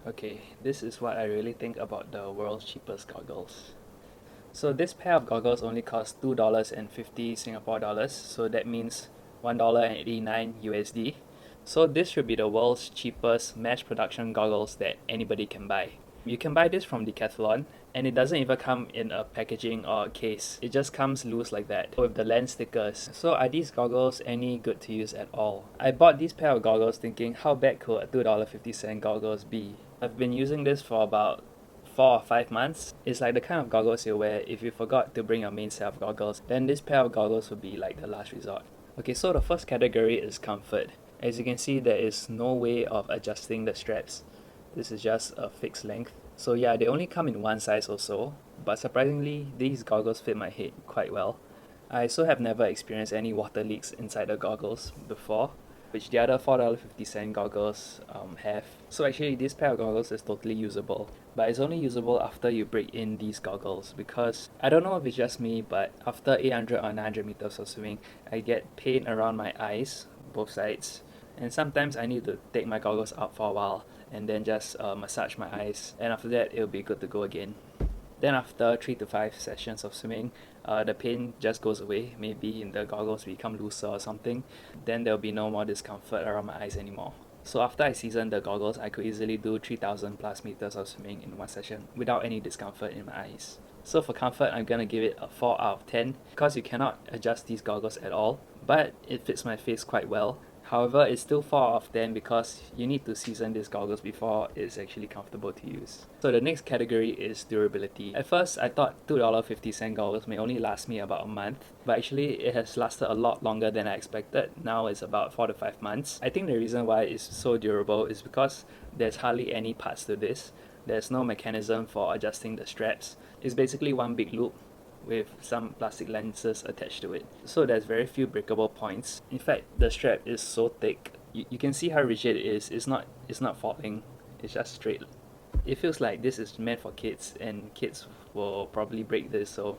Okay, this is what I really think about the world's cheapest goggles. So this pair of goggles only costs $2.50 Singapore dollars, so that means $1.89 USD. So this should be the world's cheapest mass production goggles that anybody can buy. You can buy this from Decathlon, and it doesn't even come in a packaging or a case. It just comes loose like that with the lens stickers. So are these goggles any good to use at all? I bought this pair of goggles thinking how bad could a $2.50 goggles be? I've been using this for about 4 or 5 months. It's like the kind of goggles you wear if you forgot to bring your main set of goggles, then this pair of goggles would be like the last resort. Okay, so the first category is comfort. As you can see, there is no way of adjusting the straps. This is just a fixed length. So yeah, they only come in one size also, but surprisingly, these goggles fit my head quite well. I also have never experienced any water leaks inside the goggles before, which the other $4.50 goggles have. So actually this pair of goggles is totally usable, but it's only usable after you break in these goggles, because I don't know if it's just me, but after 800 or 900 meters of swimming, I get pain around my eyes, both sides, and sometimes I need to take my goggles out for a while and then just massage my eyes, and after that it'll be good to go again. Then after 3 to 5 sessions of swimming, the pain just goes away. Maybe the goggles become looser or something. Then there'll be no more discomfort around my eyes anymore. So after I seasoned the goggles, I could easily do 3,000 plus meters of swimming in one session without any discomfort in my eyes. So for comfort, I'm gonna give it a 4 out of 10 because you cannot adjust these goggles at all, but it fits my face quite well. However, it's still 4 out of 10 because you need to season these goggles before it's actually comfortable to use. So the next category is durability. At first, I thought $2.50 goggles may only last me about a month, but actually it has lasted a lot longer than I expected. Now it's about 4 to 5 months. I think the reason why it's so durable is because there's hardly any parts to this. There's no mechanism for adjusting the straps. It's basically one big loop with some plastic lenses attached to it. So there's very few breakable points. In fact, the strap is so thick, you can see how rigid it is. It's not falling, it's just straight. It feels like this is meant for kids, and kids will probably break this, so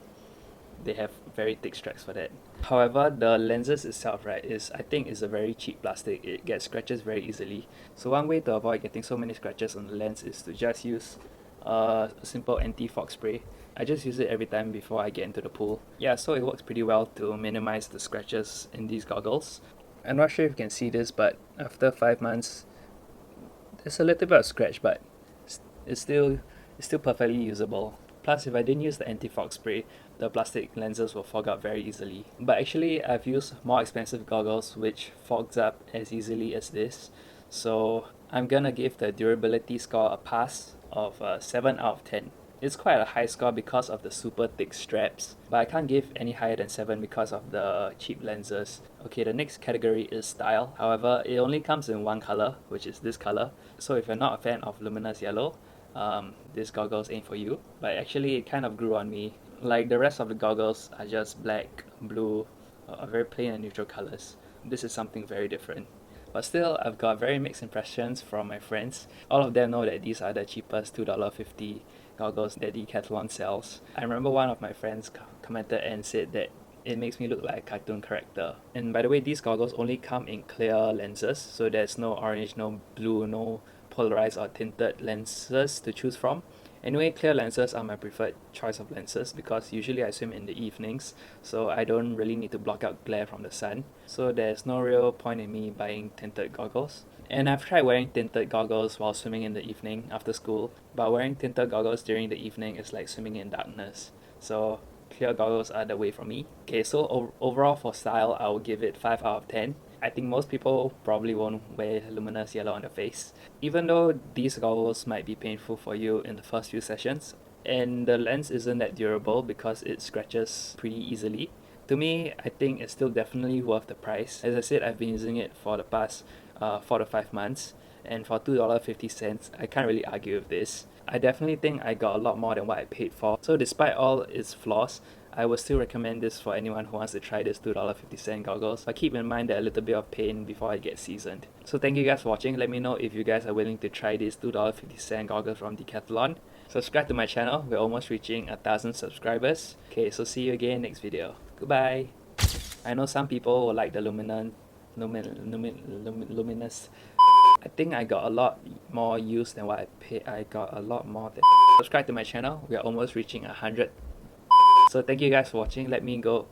they have very thick straps for that. However, the lenses itself, right, I think is a very cheap plastic. It gets scratches very easily. So one way to avoid getting so many scratches on the lens is to just use a simple anti-fog spray. I just use it every time before I get into the pool. Yeah, so it works pretty well to minimize the scratches in these goggles. I'm not sure if you can see this, but after 5 months, there's a little bit of scratch, but it's still perfectly usable. Plus, if I didn't use the anti-fog spray, the plastic lenses will fog up very easily. But actually, I've used more expensive goggles which fogs up as easily as this. So I'm gonna give the durability score a pass of 7 out of 10. It's quite a high score because of the super thick straps, but I can't give any higher than 7 because of the cheap lenses. Okay, the next category is style. However, it only comes in one color, which is this color. So if you're not a fan of luminous yellow, this goggles ain't for you. But actually, it kind of grew on me. Like the rest of the goggles are just black, blue, very plain and neutral colors. This is something very different. But still, I've got very mixed impressions from my friends. All of them know that these are the cheapest $2.50 goggles that Decathlon sells. I remember one of my friends commented and said that it makes me look like a cartoon character. And by the way, these goggles only come in clear lenses, so there's no orange, no blue, no polarized or tinted lenses to choose from. Anyway, clear lenses are my preferred choice of lenses because usually I swim in the evenings, so I don't really need to block out glare from the sun. So there's no real point in me buying tinted goggles. And I've tried wearing tinted goggles while swimming in the evening after school, but wearing tinted goggles during the evening is like swimming in darkness. So clear goggles are the way for me. Okay, so overall for style, I will give it 5 out of 10. I think most people probably won't wear luminous yellow on their face. Even though these goggles might be painful for you in the first few sessions, and the lens isn't that durable because it scratches pretty easily, to me, I think it's still definitely worth the price. As I said, I've been using it for the past 4 to 5 months, and for $2.50, I can't really argue with this. I definitely think I got a lot more than what I paid for. So despite all its flaws, I would still recommend this for anyone who wants to try this $2.50 goggles, but keep in mind that a little bit of pain before it gets seasoned. So thank you guys for watching. Let me know if you guys are willing to try these $2.50 goggles from Decathlon. Subscribe to my channel. We're almost reaching 1,000 subscribers. Okay, so see you again next video. Goodbye. I know some people will like the luminous. I think I got a lot more use than what I paid. I got a lot more than... Subscribe to my channel. We are almost reaching 100. So thank you guys for watching. Let me go.